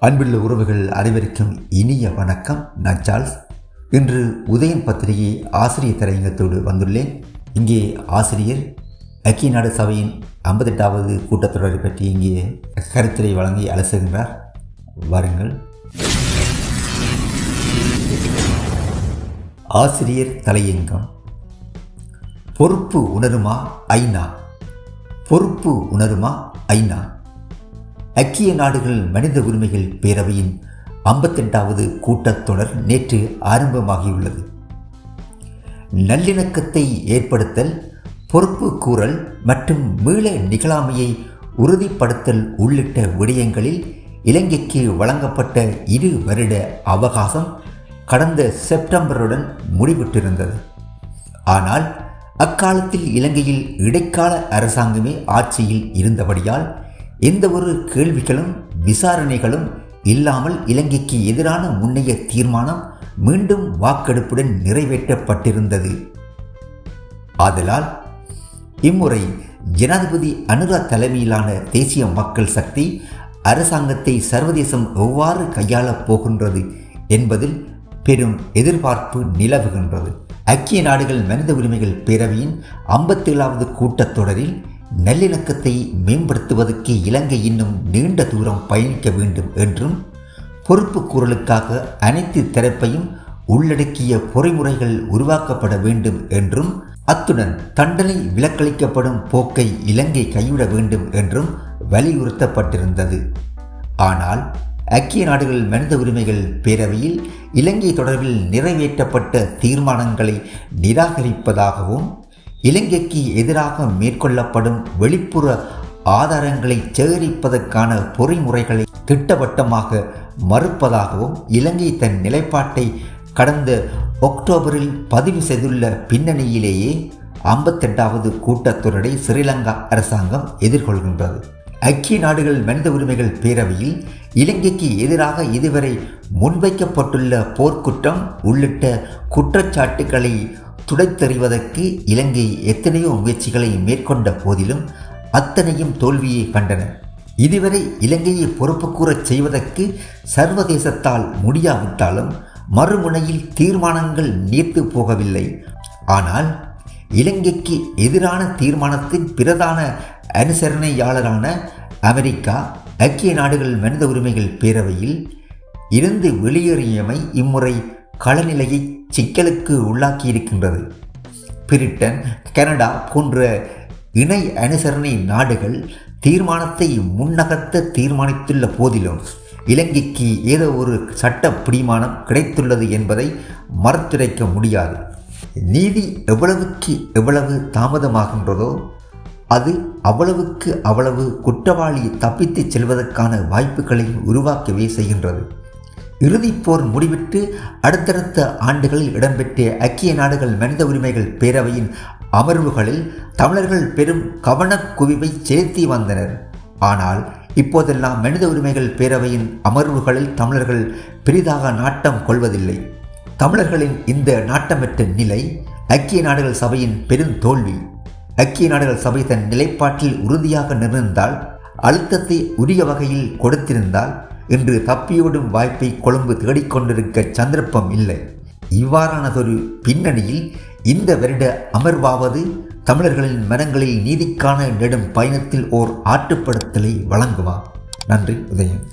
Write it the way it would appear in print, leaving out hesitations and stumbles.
அன்புள்ள உறவுகள் அனைவருக்கும் இனிய வணக்கம். நான் சார்ல்ஸ். இன்று உதயன் பத்திரிகை ஆசிரியர் தலையங்கத்தோடு வந்துள்ளேன். இங்கே ஆசிரியர் ஐக்கிய நாடு சபையின் 58வது கூட்டத்தொடரை பற்றி இங்கே கருத்துரை வழங்கி அலசுகின்றார். வாருங்கள். ஆசிரியர் தலையங்கம். பொறுப்பு உணருமா ஐநா? பொறுப்பு உணருமா ஐநா? ஐக்கிய நாடுகள் மனித உரிமைகள் பேரவையின் 58வது கூட்டத்தொடர் நேற்று ஆரம்பமாகியுள்ளது. நல்லிணக்கத்தை ஏற்படுத்தல், பொறுப்பு கூறல் மற்றும் மீள நிகழாமையை உறுதிப்படுத்தல் உள்ளிட்ட விடயங்களில் இலங்கைக்கு வழங்கப்பட்ட 2 வருட அவகாசம் கடந்த செப்டம்பருடன் முடிவுற்றிருந்தது. ஆனால் அக்காலத்தில் இலங்கையில் இடைக்கால அரசாங்கமே ஆட்சியில் இருந்தபடியால் எந்த ஒரு கேள்விகளும் விசாரணைகளும் இல்லாமல் இலங்கைக்கு எதிரான முன்னைய தீர்மானம் மீண்டும் வாக்கெடுப்புடன் நிறைவேற்றப்பட்டிருந்தது. ஆதலால் இம்முறை ஜனாதிபதி அனுரா தலைமையிலான தேசிய மக்கள் சக்தி அரசாங்கத்தை சர்வதேசம் எவ்வாறு கையாளப் போகின்றது என்பதில் பெரும் எதிர்பார்ப்பு நிலவுகின்றது. ஐக்கிய நாடுகள் மனித உரிமைகள் பேரவையின் 57வது கூட்டத்தொடரில் நல்லிணக்கத்தை மேம்படுத்துவதற்கு இலங்கை இன்னும் நீண்ட தூரம் பயணிக்க வேண்டும் என்றும், பொறுப்பு கூறலுக்காக அனைத்து தரப்பையும் உள்ளடக்கிய பொறிமுறைகள் உருவாக்கப்பட வேண்டும் என்றும், அத்துடன் தண்டனை விலக்களிக்கப்படும் போக்கை இலங்கை கைவிட வேண்டும் என்றும் வலியுறுத்தப்பட்டிருந்தது. ஆனால் ஐக்கிய நாடுகள் மனித உரிமைகள் பேரவையில் இலங்கை தொடர்பில் நிறைவேற்றப்பட்ட தீர்மானங்களை நிராகரிப்பதாகவும், இலங்கைக்கு எதிராக மேற்கொள்ளப்படும் வெளிப்புற ஆதாரங்களை சேகரிப்பதற்கான பொறிமுறைகளை திட்டவட்டமாக மறுப்பதாகவும் இலங்கை தன் நிலைப்பாட்டை கடந்த அக்டோபரில் பதிவு செய்துள்ள பின்னணியிலேயே 58வது கூட்டத்தொடரை ஸ்ரீலங்கா அரசாங்கம் எதிர்கொள்கின்றது. ஐக்கிய நாடுகள் மனித உரிமைகள் பேரவையில் இலங்கைக்கு எதிராக இதுவரை முன்வைக்கப்பட்டுள்ள போர்க்குற்றம் உள்ளிட்ட குற்றச்சாட்டுக்களை துடைத்தெறிவதற்கு இலங்கை எத்தனையோ முயற்சிகளை மேற்கொண்ட போதிலும் அத்தனையும் தோல்வியை கண்டன. இதுவரை இலங்கையை பொறுப்பு கூறச் செய்வதற்கு சர்வதேசத்தால் முடியாவிட்டாலும் மறுமுனையில் தீர்மானங்கள் நீர்த்து போகவில்லை. ஆனால் இலங்கைக்கு எதிரான தீர்மானத்தின் பிரதான அனுசரணையாளரான அமெரிக்கா ஐக்கிய நாடுகள் மனித உரிமைகள் பேரவையில் இருந்து வெளியேறியமை இம்முறை களநிலையை சிக்கலுக்கு உள்ளாக்கியிருக்கின்றது. பிரிட்டன், கனடா போன்ற இணை அனுசரணை நாடுகள் தீர்மானத்தை முன்னகர்த்த தீர்மானித்துள்ள போதிலும் இலங்கைக்கு ஏதோ ஒரு சட்ட பிடிமானம் கிடைத்துள்ளது என்பதை மறுத்துரைக்க முடியாது. நீதி எவ்வளவுக்கு எவ்வளவு தாமதமாகின்றதோ அது அவ்வளவு குற்றவாளி தப்பித்துச் செல்வதற்கான வாய்ப்புகளை உருவாக்கவே செய்கின்றது. இறுதிப்போர் முடிவிட்டு அடுத்தடுத்த ஆண்டுகளில் இடம்பெற்ற ஐக்கிய நாடுகள் மனித உரிமைகள் பேரவையின் அமர்வுகளில் தமிழர்கள் பெரும் கவனக்குவிவை செலுத்தி வந்தனர். ஆனால் இப்போதெல்லாம் மனித உரிமைகள் பேரவையின் அமர்வுகளில் தமிழர்கள் பெரிதாக நாட்டம் கொள்வதில்லை. தமிழர்களின் இந்த நாட்டமற்ற நிலை ஐக்கிய நாடுகள் சபையின் பெருந்தோல்வி. ஐக்கிய நாடுகள் சபை தன் நிலைப்பாட்டில் உறுதியாக நின்றிருந்தால், அழுத்தத்தை உரிய வகையில் கொடுத்திருந்தால் இன்று தப்பியோடும் வாய்ப்பை கொழும்பு தேடிக்கொண்டிருக்க சந்தர்ப்பம் இல்லை. இவ்வாறானதொரு பின்னணியில் இந்த வருட அமர்வாவது தமிழர்களின் மனங்களில் நீதிக்கான நெடும் பயணத்தில் ஓர் ஆற்றுப்படுத்தலை வழங்குமா? நன்றி. உதயன்.